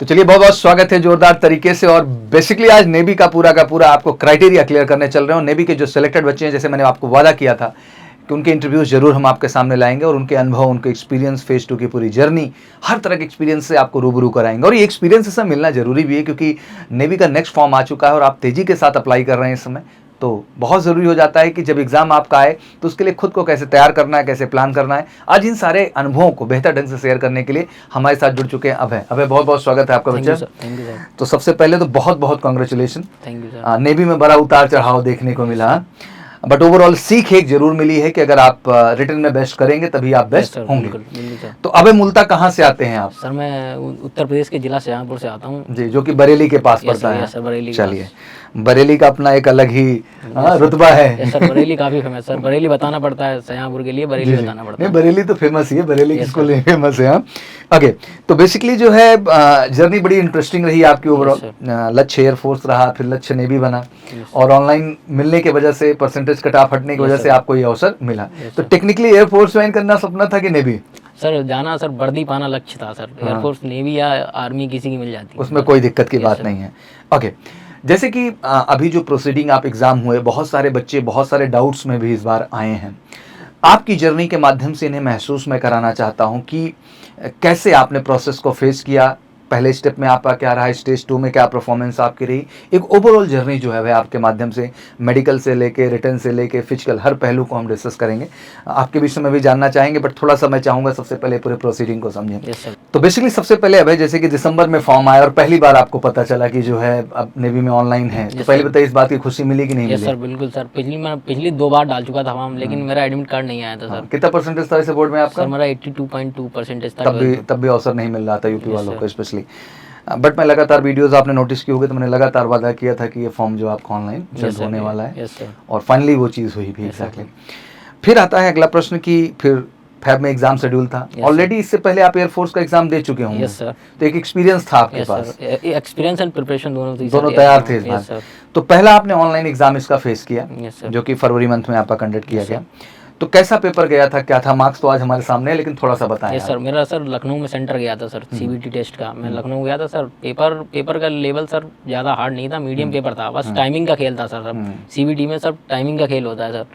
तो चलिए बहुत बहुत स्वागत है जोरदार तरीके से। और बेसिकली आज नेवी का पूरा आपको क्राइटेरिया क्लियर करने चल रहे हो। नेवी के जो सिलेक्टेड बच्चे हैं, जैसे मैंने आपको वादा किया था कि उनके इंटरव्यूज जरूर हम आपके सामने लाएंगे और उनके अनुभव, उनके एक्सपीरियंस, फेज 2 की पूरी जर्नी, हर तरह के एक्सपीरियंस से आपको रूबरू कराएंगे। और ये एक्सपीरियंस से मिलना जरूरी भी है, क्योंकि नेवी का नेक्स्ट फॉर्म आ चुका है और आप तेजी के साथ अप्लाई कर रहे हैं इस समय। तो बहुत ज़रूरी हो जाता है कि जब एग्ज़ाम आपका आए तो उसके लिए खुद को कैसे तैयार करना है, कैसे प्लान करना है। आज इन सारे अनुभवों को बेहतर ढंग से शेयर करने के लिए हमारे साथ जुड़ चुके हैं अभय। बहुत बहुत स्वागत है आपका बच्चा। Thank you sir. तो सबसे पहले तो बहुत बहुत congratulation. Thank you sir. Navy में बड़ा उतार चढ़ाव देखने को मिला, बट ओवरऑल सीख एक जरूर मिली है कि अगर आप रिटर्न में बेस्ट करेंगे तभी आप बेस्ट होंगे। बिल्कुल सर। तो अभय मूलतः कहाँ से आते हैं आप? सर मैं उत्तर प्रदेश के जिला शाहजहाँपुर से आता हूँ जी, जो कि बरेली के पास पड़ता है। सर, बरेली। चलिए, बरेली का अपना एक अलग ही रुतबा है। सर बरेली काफी फेमस सर। बरेली बताना पड़ता है शाहजहाँपुर के लिए, बरेली बताना पड़ता है। नहीं, बरेली तो फेमस ही है, बरेली किसको लिए फेमस है। ओके, तो बेसिकली जो है जर्नी बड़ी इंटरेस्टिंग रही आपकी ओवरऑल। लक्ष्य एयरफोर्स रहा, फिर लक्ष्य नेवी बना, और ऑनलाइन मिलने की वजह से, परसेंटेज कट ऑफ हटने की वजह से आपको ये अवसर मिला। तो टेक्निकली एयरफोर्स ज्वाइन करना सपना था कि नेवी? सर जाना सर वर्दी पाना लक्ष्य था सर। एयरफोर्स नेवी या आर्मी किसी की मिल जाती, उसमें कोई दिक्कत की बात नहीं है। ओके, जैसे कि अभी जो प्रोसीडिंग आप एग्जाम हुए, बहुत सारे बच्चे बहुत सारे डाउट्स में भी इस बार आए हैं। आपकी जर्नी के माध्यम से इन्हें महसूस मैं कराना चाहता हूं कि कैसे आपने प्रोसेस को फेस किया। पहले स्टेप में आपका क्या रहा, स्टेज 2 में क्या परफॉर्मेंस आपकी रही, एक ओवरऑल जर्नी जो है वह आपके माध्यम से, मेडिकल से लेके, रिटर्न से लेके, फिजिकल, हर पहलू को हम डिस्कस करेंगे। आपके विषय में भी जानना चाहेंगे, बट थोड़ा सा मैं चाहूँगा सबसे पहले पूरे प्रोसीडिंग को समझें। तो बेसिकली सबसे पहले अभय, जैसे कि दिसंबर में फॉर्म आया और पहली बार आपको पता चला कि जो है अब नेवी में ऑनलाइन है, तो पहले बताइए इस बात की खुशी मिली कि नहीं मिली? सर बिल्कुल सर। पिछली 2 बार डाल चुका था फॉर्म, लेकिन मेरा एडमिट कार्ड नहीं आया था सर। कितना परसेंटेज था इस बोर्ड में आपका? सर मेरा 82.2% था। तब भी अवसर नहीं मिल रहा था यूपी वालों को स्पेशली। बट मैं लगातार वीडियोस आपने नोटिस की होगी, तो मैंने लगातार वादा किया था कि ये फॉर्म जो आपको ऑनलाइन जल्द होने वाला है, और फाइनली वो चीज़ हुई भी एग्जैक्टली। फिर आता है अगला प्रश्न कि फिर फैब में एग्जाम शेड्यूल था ऑलरेडी। इससे पहले आप एयरफोर्स का एग्जाम दे चुके होंगे, तो एक एक्सपीरियंस था आपके पास। एक्सपीरियंस एंड प्रिपरेशन दोनों तैयार थे इस बार। तो पहला आपने ऑनलाइन एग्जाम इसका फेस किया, जो कि फरवरी मंथ में आपका कंडक्ट किया गया। तो कैसा पेपर गया था, क्या था? मार्क्स तो आज हमारे सामने है, लेकिन थोड़ा सा बताएं। सर मेरा सर लखनऊ में सेंटर गया था सर, सीबीटी टेस्ट का। मैं लखनऊ गया था सर। पेपर का लेवल सर ज़्यादा हार्ड नहीं था, मीडियम पेपर था, बस टाइमिंग का खेल था सर। सीबीटी में सब टाइमिंग का खेल होता है सर।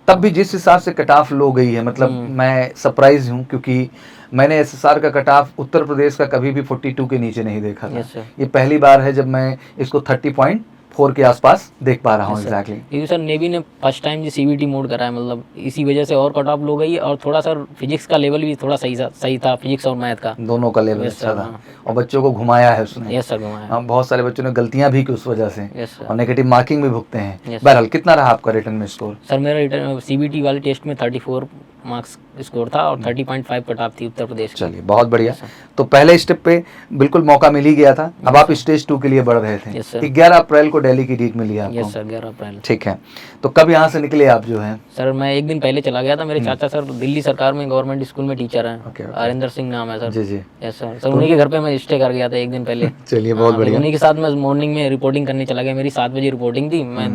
तब भी जिस हिसाब से कट ऑफ लो गई है, मतलब मैं सरप्राइज हूँ, क्योंकि मैंने एसएसआर का कट ऑफ उत्तर प्रदेश का कभी भी 42 के नीचे नहीं देखा था। ये पहली बार है जब मैं इसको 30.4 के आसपास देख पा रहा हूँ एग्जैक्टली। क्योंकि सर नेवी ने फर्स्ट टाइम जी सीबीटी मोड करा है, मतलब इसी वजह से और कट ऑफ लो गई। और थोड़ा सर फिजिक्स का लेवल भी थोड़ा सही था, फिजिक्स और मैथ का दोनों का लेवल अच्छा था। और बच्चों को घुमाया है उसने। यस सर, घुमाया। बहुत सारे बच्चों ने गलतियां भी की उस वजह से, और नेगेटिव मार्किंग भी भुगते हैं। बहरहाल कितना रहा आपका रिटर्न में स्कोर? सर मेरा रिटर्न सीबीटी वाले टेस्ट में 34 मार्क्स स्कोर था, और 30.5 कट ऑफ थी उत्तर प्रदेश। चलिए बहुत बढ़िया। तो पहले स्टेप पे बिल्कुल मौका मिल ही गया था। अब आप स्टेज 2 के लिए बढ़ रहे थे। 11 अप्रैल को दिल्ली की डीट मिली आपको? यस सर, 11 अप्रैल। ठीक है, तो कब यहाँ से निकले आप जो है? सर मैं एक दिन पहले चला गया था। मेरे चाचा सर दिल्ली सरकार में गवर्नमेंट स्कूल में टीचर हैं, हरिंदर सिंह नाम है सर। जी जी। यस सर, उन्हीं के घर पे मैं स्टे कर गया था एक दिन पहले। चलिए बहुत बढ़िया। उन्हीं के साथ मैं मॉर्निंग में रिपोर्टिंग करने चला गया। मेरी 7 बजे रिपोर्टिंग थी, मैं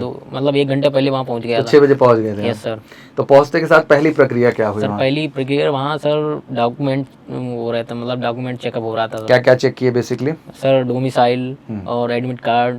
1 घंटे पहले वहाँ पहुँच गया था। 6 बजे पहुँच गए थे? Yes sir. तो पहुँचते के साथ पहली प्रक्रिया क्या हुई? सर पहली प्रक्रिया वहाँ सर डॉक्यूमेंट हो रहा था, मतलब डॉक्यूमेंट चेकअप हो रहा था। क्या क्या चेक किए बेसिकली? सर डोमिसाइल और एडमिट कार्ड,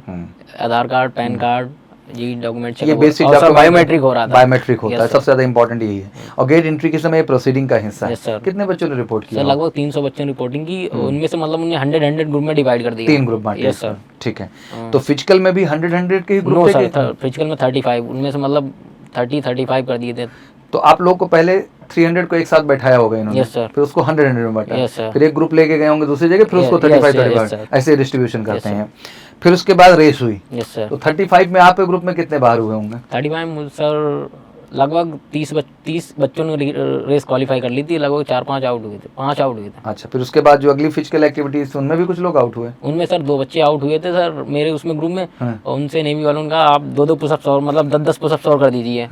आधार कार्ड, पैन कार्ड, जी डॉक्यूमेंट चेक। ये बेसिक बायोमेट्रिक हो रहा था। बायोमेट्रिक होता है, सबसे ज्यादा इंपॉर्टेंट यही है। और गेट एंट्री के समय प्रोसीडिंग का हिस्सा है। कितने बच्चों ने रिपोर्ट किया? सर लगभग 300 बच्चों ने रिपोर्टिंग की। उनमें से मतलब उन्हें 100 ग्रुप में डिवाइड कर दिया, 3 ग्रुप बांटे। Yes sir. ठीक है, तो फिजिकल में भी 100 के ग्रुप थे? सर फिजिकल में 35, उनमें से मतलब 35 कर दिए थे। तो आप लोग को पहले 300 को एक साथ बैठाया होगा इन्होंने? Yes sir. फिर उसको 100 में बांटा। Yes sir. फिर एक ग्रुप लेके गए होंगे दूसरी जगह, फिर उसको 35 ऐसे डिस्ट्रीब्यूशन करते हैं। फिर उसके बाद रेस हुई। Yes sir. तो 35 में आप ग्रुप में कितने बाहर हुए होंगे? 35 में सर लगभग 30 बच्चों ने रेस क्वालिफाई कर ली थी। लगभग 4-5 आउट हुए थे, 5 आउट हुए थे। अच्छा, फिर उसके बाद जो अगली फिजिकल एक्टिविटीज उनमें भी कुछ लोग आउट हुए? उनमें सर 2 बच्चे आउट हुए थे सर मेरे उसमें ग्रुप में। और उनसे नेवी वालों ने कहा आप 2-2 पुशअप्स और मतलब 10-10 पुशअप्स और कर दीजिए।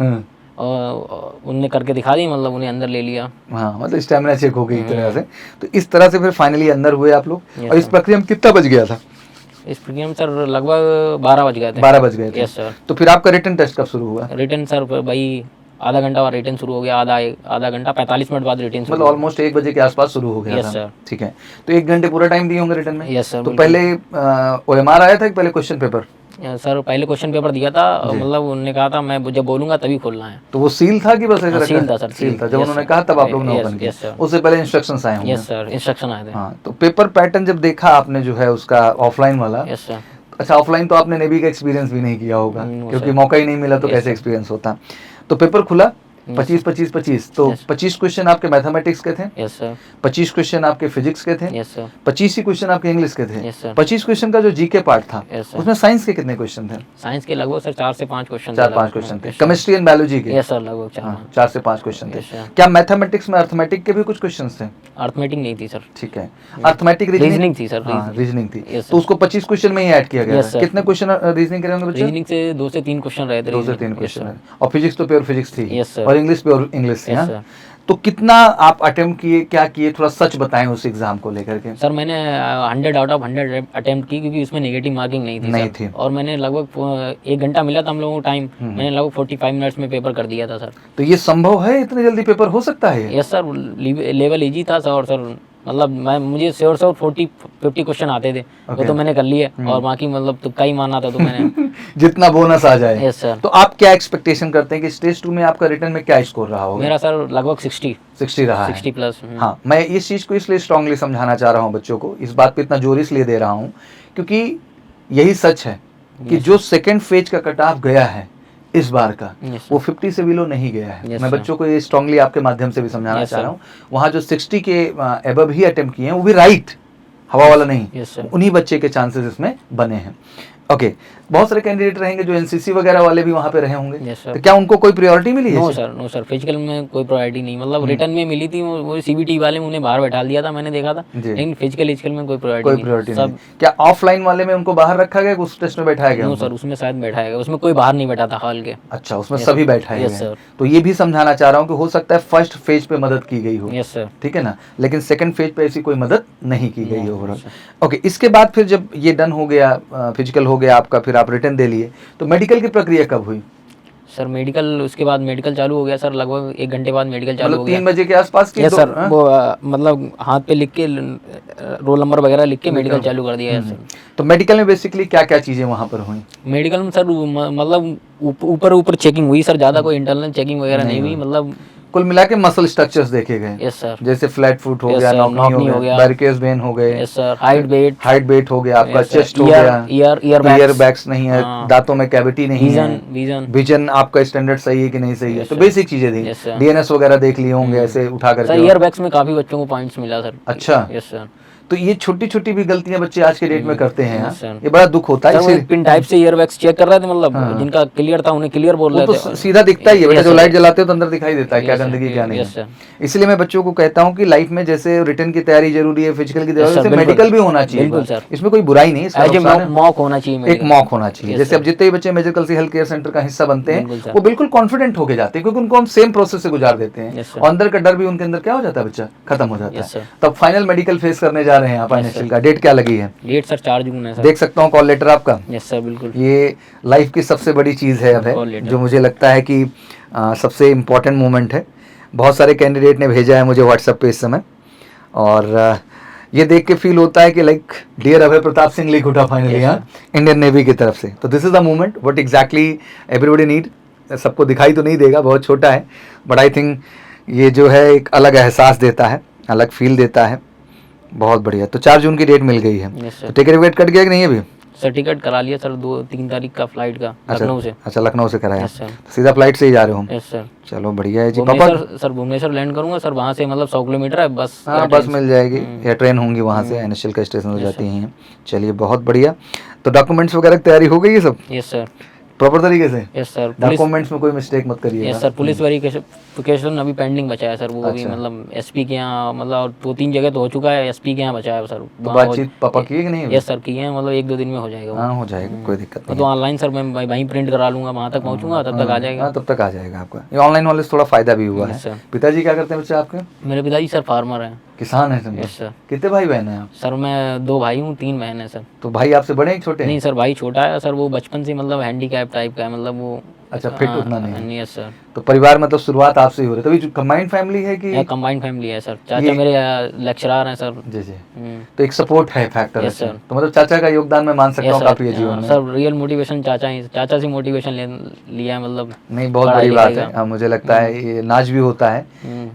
और उनने करके दिखा दी, मतलब उन्हें अंदर ले लिया। हाँ, मतलब स्टेमिना चेक हो गई एक तरह से। तो इस तरह से फिर फाइनली अंदर हुए आप लोग। और इस प्रक्रिया में कितना बज गया था? इस प्रक्रिया में सर लगभग 12 बज गए थे। 12 बज गए थे। Yes sir. तो फिर आपका रिटर्न टेस्ट कब शुरू हुआ? रिटर्न सर भाई आधा घंटा बाद रिटर्न शुरू हो गया, आधा घंटा 45 मिनट बाद रिटर्न शुरू मतलब ऑलमोस्ट 1 बजे के आसपास शुरू हो गया यस था। सर। ठीक है, तो 1 घंटे पूरा टाइम दिए होंगे रिटर्न में। यस सर, तो बिल्कुल। पहले OMR आया था कि पहले क्वेश्चन पेपर? सर पहले क्वेश्चन पेपर दिया था, मतलब उन्होंने कहा था मैं जब बोलूंगा तभी खोलना है। तो वो सील था कि बस ऐसे रखा? सील था सर, सील था। जब यस उन्होंने सर। कहा तब आप लोग ने यस, ओपन किया? Yes sir. उससे पहले इंस्ट्रक्शंस आए होंगे? यस सर, इंस्ट्रक्शन आए थे। हाँ, तो पेपर पैटर्न जब देखा आपने जो है उसका ऑफलाइन वाला, यस सर। अच्छा ऑफलाइन तो आपने नेवी का एक्सपीरियंस भी नहीं किया होगा नो क्योंकि सर। मौका ही नहीं मिला, तो Yes, कैसे sir. एक्सपीरियंस होता। तो पेपर खुला, Yes, 25 तो Yes. 25 क्वेश्चन आपके मैथमेटिक्स के थे, यस सर। 25 क्वेश्चन आपके फिजिक्स के थे, यस सर। 25 ही क्वेश्चन आपके इंग्लिश के थे। Yes, sir. 25 क्वेश्चन का जो जीके पार्ट था Yes, sir. उसमें साइंस के कितने क्वेश्चन थे? साइंस के लगभग सर 4 से 5 क्वेश्चन 4-5 क्वेश्चन थे। केमिस्ट्री एंड बायोलॉजी के? यस सर, लगभग 4। हाँ, 4 से 5 क्वेश्चन थे। Yes, sir. क्या मैथमेटिक्स में अर्थमेटिक के भी कुछ क्वेश्चन थे? अर्थमेटिक नहीं थी सर। ठीक है, अर्थमेटिक रीजनिंग थी सर, हाँ, रीजनिंग थी। Yes, sir. तो उसको 25 क्वेश्चन में ही ऐड किया गया Yes, था। sir. कितने क्वेश्चन रीजनिंग के होंगे बच्चे? रीजनिंग से 2 से 3 क्वेश्चन रहे थे। 2 से 3 reasoning। Yes, question sir. है। और फिजिक्स तो प्योर फिजिक्स थी। Yes, sir. और इंग्लिश प्योर इंग्लिश थी। Yes, हाँ? sir. तो कितना आप अटेम्प्ट किए, क्या किए, थोड़ा सच बताएं उस एग्जाम को लेकर के। सर मैंने 100 आउट ऑफ 100 अटेम्प्ट की, क्योंकि उसमें नेगेटिव मार्किंग नहीं थी नहीं सर। थी। और मैंने लगभग 1 घंटा मिला था हम लोगों को टाइम, मैंने लगभग 45 मिनट्स में पेपर कर दिया था सर। तो ये संभव है, इतनी जल्दी पेपर हो सकता है? यस सर, लेवल इजी था सर। और सर मतलब मुझे श्योर 40-50 क्वेश्चन आते थे, वो तो मैंने कर लिए। और बाकी मतलब तुक्का ही मारना था तो मैंने जितना बोनस आ जाए। Yes sir. तो आप क्या एक्सपेक्टेशन करते हैं कि स्टेज 2 में आपका रिटर्न में क्या स्कोर रहा होगा? मेरा सर लगभग 60 रहा है। 60 प्लस। हाँ, मैं इस चीज़ को इसलिए स्ट्रांगली समझाना चाह रहा हूँ बच्चों को, इस बात पे इतना जोर इसलिए दे रहा हूँ क्योंकि यही सच है कि जो सेकंड फेज का कट ऑफ गया है इस बार का, वो 50 से बिलो नहीं गया है। मैं बच्चों को ये स्ट्रांगली आपके माध्यम से भी समझाना चाह रहा हूँ। वहाँ जो 60 के एबव ही अटेम्प्ट किए हैं वो भी राइट, हवा वाला नहीं, उन्हीं बच्चे के चांसेस इसमें बने हैं। ओके, बहुत सारे कैंडिडेट रहेंगे जो एनसीसी वगैरह वाले भी वहाँ पे रहे होंगे। Yes, sir. तो क्या उनको कोई प्रायोरिटी मिली है? नो सर, फिजिकल में कोई प्रायोरिटी नहीं, मतलब रिटर्न में मिली थी। वो सीबीटी वाले में उन्हें बाहर बैठा दिया था, मैंने देखा था। लेकिन फिजिकल में कोई प्रायोरिटी नहीं। क्या ऑफलाइन वाले में उनको बाहर रखा गया, उस टेस्ट में बैठाया गया? नो सर, उसमें शायद बैठाया गया, उसमें कोई बाहर नहीं बैठा था हॉल के। अच्छा, उसमें सभी बैठाए Yes, गए। sir. तो ये भी समझाना चाह रहा हूँ कि हो सकता है फर्स्ट फेज पे मदद की गई हो। Yes sir. ठीक है ना, लेकिन सेकंड फेज पे ऐसी कोई मदद नहीं की गई हो। ओके, इसके बाद फिर जब ये डन हो गया, फिजिकल हो गया आपका, फिर आप रिटर्न दे लिए, तो मेडिकल की प्रक्रिया कब हुई? सर मेडिकल, उसके बाद मेडिकल चालू हो गया सर, लगभग 1 घंटे बाद मेडिकल चालू हो गया। 3 बजे के आसपास की? यस सर, वो मतलब हाथ पे लिख के रोल नंबर वगैरह लिख के मेडिकल चालू कर दिया है सर। तो मेडिकल में बेसिकली क्या क्या चीजें वहाँ पर हुई? मेडिकल में सर मतलब ऊपर चेकिंग हुई सर, ज्यादा कोई इंटरनल चेकिंग वगैरह नहीं हुई। मतलब कुल मिला के मसल स्ट्रक्चर्स देखे गए। Yes sir. जैसे फ्लैट फुट हो गया, नॉकनी हो गया, बैरिकेड्स वेन हो गए। Yes sir. हाइट वेट हो गया आपका, चेस्ट हो गया, ईयर बैग्स नहीं है, दांतों में कैविटी नहीं है, विजन आपका स्टैंडर्ड सही है कि नहीं सही है, तो बेसिक चीजें थी। डीएनएस वगैरह देख लिए होंगे ऐसे उठा करके। सर ईयर बैग्स में काफी बच्चों को पॉइंट्स मिला सर। अच्छा। Yes sir. तो ये छोटी छोटी भी गलतियां बच्चे आज के डेट में करते हैं, ये बड़ा दुख होता है। पिन टाइप से ईयरबैग्स चेक कर रहे थे, मतलब जिनका क्लियर था उन्हें क्लियर बोल रहे थे। तो सीधा दिखता ही है बेटा, जो लाइट जलाते हो तो अंदर दिखाई देता है क्या गंदगी क्या नहीं है। इसलिए मैं बच्चों को कहता हूँ कि लाइफ में जैसे रिटर्न की तैयारी जरूरी है, फिजिकल की तैयारी, जैसे मेडिकल भी होना चाहिए। इसमें कोई बुराई नहीं है, मॉक होना चाहिए, एक मॉक होना चाहिए। जैसे अब जितने बच्चे मेडिकल से हेल्थ केयर सेंटर का हिस्सा बनते हैं वो बिल्कुल कॉन्फिडेंट होके जाते हैं, क्योंकि उनको हम सेम प्रोसेस से गुजार देते हैं और अंदर का डर भी उनके अंदर क्या हो जाता है, बच्चा खत्म हो जाता है। तब फाइनल मेडिकल फेस करने जा रहे हैं आप फाइनेंशियल का। डेट क्या लगी है? डेट सर 4 जून है सर। देख सकता हूँ कॉल लेटर आपका? यस सर, बिल्कुल। ये लाइफ की सबसे बड़ी चीज़ है अब है, जो मुझे लगता है कि सबसे इम्पोर्टेंट मोमेंट है। बहुत सारे कैंडिडेट ने भेजा है मुझे व्हाट्सएप पे इस समय, और ये देख के फील होता है कि लाइक डियर अभय प्रताप सिंह लिख उठा फाइनली इंडियन नेवी की तरफ से। तो this is the moment what exactly everybody need. सबको दिखाई तो नहीं देगा, बहुत छोटा है, बट आई थिंक ये जो है एक अलग एहसास देता है, अलग फील देता है। बहुत बढ़िया। तो 4 जून की डेट मिल गई है। तो टिकट विकेट कट गया कि नहीं अभी? सर टिकट करा लिया सर, 2-3 तारीख का फ्लाइट का, लखनऊ से। अच्छा, लखनऊ से कराया। तो सीधा फ्लाइट से ही जा रहे हो? Yes sir. चलो बढ़िया है जी। पापा सर भुवनेश्वर लैंड करूंगा सर, वहाँ से मतलब 100 किलोमीटर है बस। हाँ, बस मिल जाएगी या ट्रेन होंगी वहाँ से, एनएसएल का स्टेशन हो जाती हैं। चलिए बहुत बढ़िया। तो डॉक्यूमेंट्स वगैरह की तैयारी हो गई है सब? यस सर, प्रॉपर तरीके से? Yes sir. डॉक्यूमेंट्स में कोई मिस्टेक मत करिएगा। Yes sir. पुलिस वेरिफिकेशन अभी पेंडिंग बचा है सर, वो अभी मतलब एसपी के यहाँ, मतलब 2-3 जगह तो हो चुका है, एसपी के यहाँ बचा है सर। तो बातचीत पापा की है कि नहीं? यस सर, की है, मतलब 1-2 दिन में हो जाएगा। हाँ, हो जाएगा, कोई दिक्कत नहीं। तो ऑनलाइन सर मैं वहीं प्रिंट करा लूंगा, वहाँ तक पहुँचूंगा तब तक आ जाएगा। हाँ, तब तक आ जाएगा आपका। ये ऑनलाइन वाले से थोड़ा फायदा भी हुआ है। पिताजी क्या करते हैं बच्चे आपके? मेरे पिताजी सर फार्मर हैं। किसान है? Yes sir. कितने भाई बहन हैं आप? सर मैं 2 भाई हूँ, 3 बहन है सर। तो भाई आपसे बड़े हैं छोटे? नहीं सर, भाई छोटा है सर, वो बचपन से मतलब हैंडीकैप टाइप का है, मतलब वो। अच्छा, फिट उतना नहीं? Yes sir. तो परिवार मतलब शुरुआत आपसे ही हो रही है, तभी कंबाइंड फैमिली है कि कंबाइंड फैमिली है सर। चाचा मेरे लेक्चरर हैं सर। जी जी, तो एक सपोर्ट है, फैक्टर है। Yes sir. तो मतलब चाचा का योगदान मैं मान सकता यस हूँ सर। काफी है जीवन में। सर रियल मोटिवेशन चाचा से मोटिवेशन लिया है, मतलब नहीं, बहुत पढ़ाई बड़ी बात लिखाई है। का। मुझे लगता है ये नाज भी होता है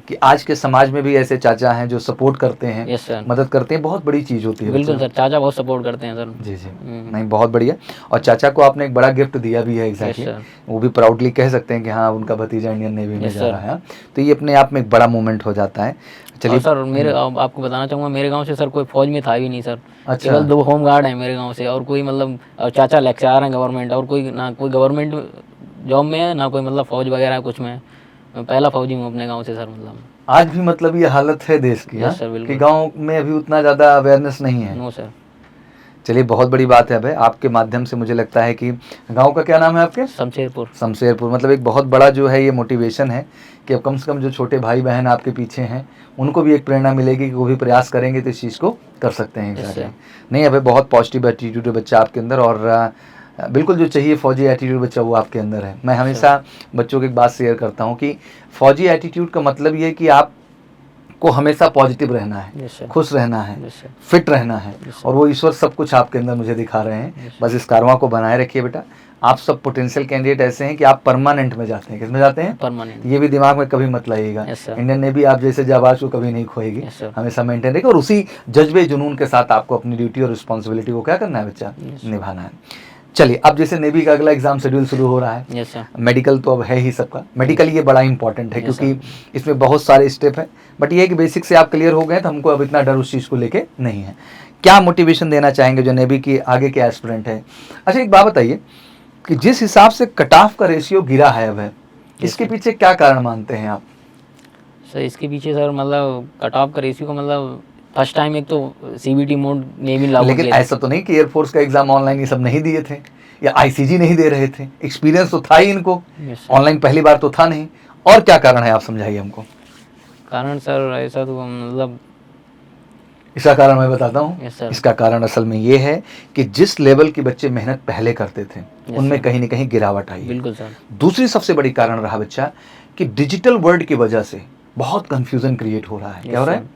कि आज के समाज में भी ऐसे चाचा हैं जो सपोर्ट करते हैं, यस सर। मदद करते हैं, बहुत बड़ी चीज होती है। बिल्कुल सर, चाचा बहुत सपोर्ट करते हैं सर। जी जी, नहीं बहुत बढ़िया। और चाचा को आपने एक बड़ा गिफ्ट दिया भी है, एग्जैक्टली, सर। वो भी प्राउडली कह सकते हैं कि हाँ उनका भतीजा इंडियन नेवी में यस जा सर। रहा है, तो ये अपने आप में एक बड़ा मोमेंट हो जाता है। चलिए और सर मेरे आपको बताना चाहूँगा, मेरे गांव से सर कोई फौज में था भी नहीं सर। अच्छा। केवल 2 होम गार्ड हैं मेरे गांव से, और कोई मतलब चाचा लेक्चरर हैं गवर्नमेंट, और कोई ना कोई गवर्नमेंट जॉब में है, ना कोई मतलब फौज वगैरह कुछ में। मैं पहला फौजी हूँ अपने गांव से सर। मतलब आज भी मतलब ये हालत है देश की, हाँ? यस सर, बिल्कुल। कि गांव में अभी उतना ज़्यादा अवेयरनेस नहीं है। No sir. चलिए बहुत बड़ी बात है। अभय, आपके माध्यम से मुझे लगता है कि गांव का क्या नाम है आपके? शमशेरपुर। शमशेरपुर, मतलब एक बहुत बड़ा जो है ये मोटिवेशन है कि अब कम से कम जो छोटे भाई बहन आपके पीछे हैं उनको भी एक प्रेरणा मिलेगी कि वो भी प्रयास करेंगे तो इस चीज़ को कर सकते हैं। exactly। नहीं अभय, बहुत पॉजिटिव एटीट्यूड है बच्चा आपके अंदर, और बिल्कुल जो चाहिए फौजी एटीट्यूड बच्चा वो आपके अंदर है। मैं हमेशा बच्चों की एक बात शेयर करता हूँ कि फौजी एटीट्यूड का मतलब ये है कि आप को हमेशा पॉजिटिव रहना है, खुश रहना है, फिट रहना है, और वो ईश्वर सब कुछ आपके अंदर मुझे दिखा रहे हैं। बस इस कारवां को बनाए रखिए बेटा। आप सब पोटेंशियल कैंडिडेट ऐसे हैं कि आप परमानेंट में जाते हैं। किस में जाते हैं? परमानेंट। ये भी दिमाग में कभी मत लाइएगा। इंडियन नेवी आप जैसे जाबाज को कभी नहीं खोएगी, हमेशा मेंटेन रहेगी, और उसी जज्बे जुनून के साथ आपको अपनी ड्यूटी और रिस्पॉन्सिबिलिटी को क्या करना है बच्चा, निभाना है। चलिए, अब जैसे नेवी का अगला एग्जाम शेड्यूल शुरू हो रहा है। Yes sir. मेडिकल तो अब है ही सबका। मेडिकल ये बड़ा इंपॉर्टेंट है क्योंकि इसमें बहुत सारे स्टेप हैं, बट ये है कि बेसिक से आप क्लियर हो गए तो हमको अब इतना डर उस चीज़ को लेके नहीं है। क्या मोटिवेशन देना चाहेंगे जो नेवी की आगे के एस्पिरेंट है? अच्छा एक बात बताइए कि जिस हिसाब से कट ऑफ का रेशियो गिरा है अब है, इसके पीछे क्या कारण मानते हैं आप? सर इसके पीछे सर मतलब कट ऑफ का रेशियो का मतलब फर्स्ट टाइम एक तो सीबीटी मोड नेवी लागू किया। लेकिन ऐसा तो नहीं कि एयरफोर्स का एग्जाम ऑनलाइन ये सब नहीं दिए थे, या आईसीजी नहीं दे रहे थे, एक्सपीरियंस तो था ही इनको, ऑनलाइन पहली बार तो था नहीं। और क्या कारण है आप समझाइए हमको। कारण सर ऐसा तो मतलब इसका कारण मैं बताता हूँ। Yes sir. इसका कारण असल में ये है कि जिस लेवल की बच्चे मेहनत पहले करते थे उनमें कहीं ना कहीं गिरावट आई है। बिल्कुल सर। दूसरी सबसे बड़ी कारण रहा बच्चा कि डिजिटल वर्ल्ड की वजह से बहुत कंफ्यूजन क्रिएट हो रहा है। क्या हो रहा है?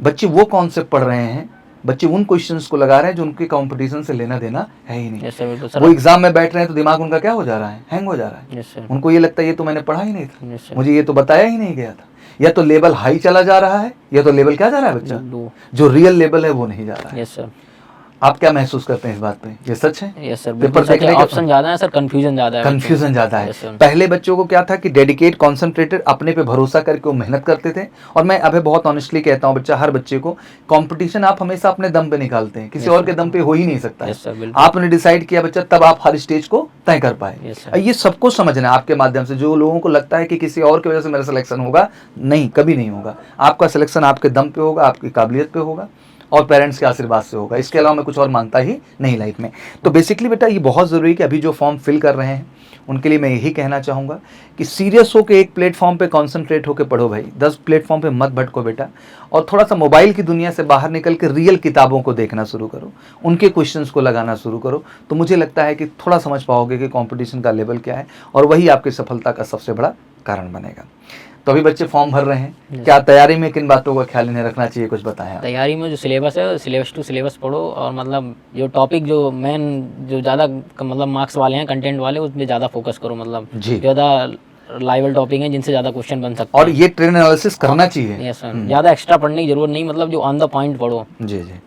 बच्चे वो कॉन्सेप्ट पढ़ रहे हैं, बच्चे उन क्वेश्चंस को लगा रहे हैं जो उनके कंपटीशन से लेना देना है ही नहीं। सर। वो एग्जाम में बैठ रहे हैं तो दिमाग उनका क्या हो जा रहा है, हैंग हो जा रहा है। उनको ये लगता है ये तो मैंने पढ़ा ही नहीं था, मुझे ये तो बताया ही नहीं गया था। या तो लेवल हाई चला जा रहा है, या तो लेवल क्या जा रहा है बच्चा, जो रियल लेवल है वो नहीं जा रहा है। Yes sir. आप क्या महसूस करते हैं इस बात पे? ये सच है? Yes sir. पेपर देखने के ऑप्शन ज्यादा है सर, कंफ्यूजन ज्यादा है। कंफ्यूजन ज्यादा है। पहले बच्चों को क्या था कि डेडिकेट, कॉन्सेंट्रेटेड, अपने पे भरोसा करके वो मेहनत करते थे। और मैं अभी बहुत ऑनेस्टली कहता हूँ बच्चा, हर बच्चे को कंपटीशन आप हमेशा अपने दम पे निकालते हैं, किसी और के दम पे हो ही नहीं सकता है। आपने डिसाइड किया बच्चा, तब आप हर स्टेज को तय कर पाए। ये सबको समझना है आपके माध्यम से। जो लोगों को लगता है कि किसी और की वजह से मेरा सिलेक्शन होगा, नहीं, कभी नहीं होगा। आपका सिलेक्शन आपके दम पे होगा, आपकी काबिलियत पे होगा, और पेरेंट्स के आशीर्वाद से होगा। इसके अलावा मैं कुछ और मानता ही नहीं लाइफ में। तो बेसिकली बेटा ये बहुत ज़रूरी है कि अभी जो फॉर्म फिल कर रहे हैं उनके लिए मैं यही कहना चाहूँगा कि सीरियस होकर एक प्लेटफॉर्म पे कंसंट्रेट होकर पढ़ो भाई। 10 प्लेटफॉर्म पे मत भटको बेटा, और थोड़ा सा मोबाइल की दुनिया से बाहर निकल के रियल किताबों को देखना शुरू करो, उनके क्वेश्चंस को लगाना शुरू करो। तो मुझे लगता है कि थोड़ा समझ पाओगे कि कंपटीशन का लेवल क्या है, और वही आपकी सफलता का सबसे बड़ा कारण बनेगा। तो अभी बच्चे फॉर्म भर रहे हैं, क्या तैयारी में किन बातों का ख्याल इन्हें रखना चाहिए, कुछ बताएं आप। तैयारी में जो सिलेबस है, सिलेबस टू सिलेबस पढ़ो, और मतलब जो टॉपिक जो मेन जो ज़्यादा मतलब मार्क्स वाले हैं, कंटेंट वाले, उसमें ज़्यादा फोकस करो। मतलब ज़्यादा लाइवल टॉपिक हैं जिनसे ज़्यादा क्वेश्चन बन सकते हैं, और ये ट्रेन एनालिसिस करना चाहिए। Yes sir. ज़्यादा एक्स्ट्रा पढ़ने की जरूरत नहीं, मतलब जो ऑन द पॉइंट पढ़ो। जी जी,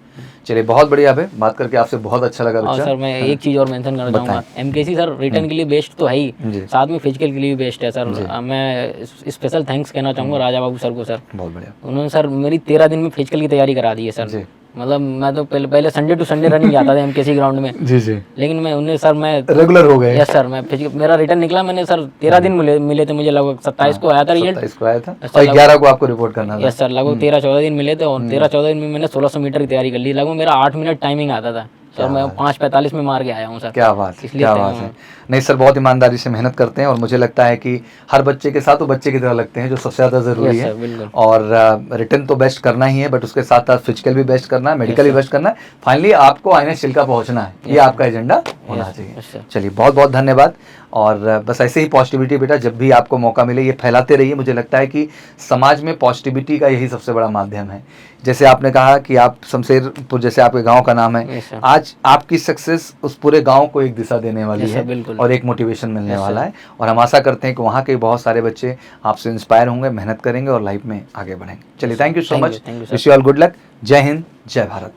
चलिए बहुत बढ़िया है, बात करके आपसे बहुत अच्छा लगा बच्चा। सर मैं एक चीज़ और मेंशन करना चाहूँगा, एमकेसी सर रिटर्न के लिए बेस्ट तो है ही, साथ में फिजिकल के लिए भी बेस्ट है सर। मैं स्पेशल थैंक्स कहना चाहूँगा राजा बाबू सर को। सर बहुत बढ़िया, उन्होंने सर मेरी 13 दिन में फिजिकल की तैयारी करा दी है सर। मतलब मैं तो पहले संडे टू संडे रनिंग जाता था एमकेसी ग्राउंड में। जी जी। लेकिन मैं उन्हें सर मैं रेगुलर हो गए। Yes sir. मैं मेरा रिटर्न निकला, मैंने सर 13 दिन मिले थे मुझे। लगभग 27 को आया था रिजल्ट, 27 को आया था, और 11 को आपको रिपोर्ट करना था। Yes sir. लगभग 13-14 दिन मिले थे, और 13-14 दिन में मैंने 1600 मीटर की तैयारी कर ली। लगभग मेरा 8 मिनट टाइमिंग आता था सर। मैं 5:45 में मार के आया हूँ सर। क्या बात है, क्या बात है। नहीं सर, बहुत ईमानदारी से मेहनत करते हैं, और मुझे लगता है कि हर बच्चे के साथ वो बच्चे की तरह लगते हैं, जो सबसे ज़्यादा ज़रूरी है। और रिटर्न तो बेस्ट करना ही है, बट उसके साथ साथ फिजिकल भी बेस्ट करना है, मेडिकल भी बेस्ट करना है। फाइनली आपको आईने छिलका पहुँचना है, ये आपका एजेंडा होना चाहिए। चलिए बहुत बहुत धन्यवाद। और बस ऐसे ही पॉजिटिविटी बेटा जब भी आपको मौका मिले ये फैलाते रहिए। मुझे लगता है कि समाज में पॉजिटिविटी का यही सबसे बड़ा माध्यम है। जैसे आपने कहा कि आप शमशेरपुर, जैसे आपके गांव का नाम है, Yes, sir. आज आपकी सक्सेस उस पूरे गांव को एक दिशा देने वाली Yes, sir, है बिल्कुल। और एक मोटिवेशन मिलने Yes, वाला sir. है। और हम आशा करते हैं कि वहाँ के बहुत सारे बच्चे आपसे इंस्पायर होंगे, मेहनत करेंगे और लाइफ में आगे बढ़ेंगे। चलिए, Yes, sir. Thank you so Thank much, you, sir. Wish you all good luck. जय हिंद, जय भारत।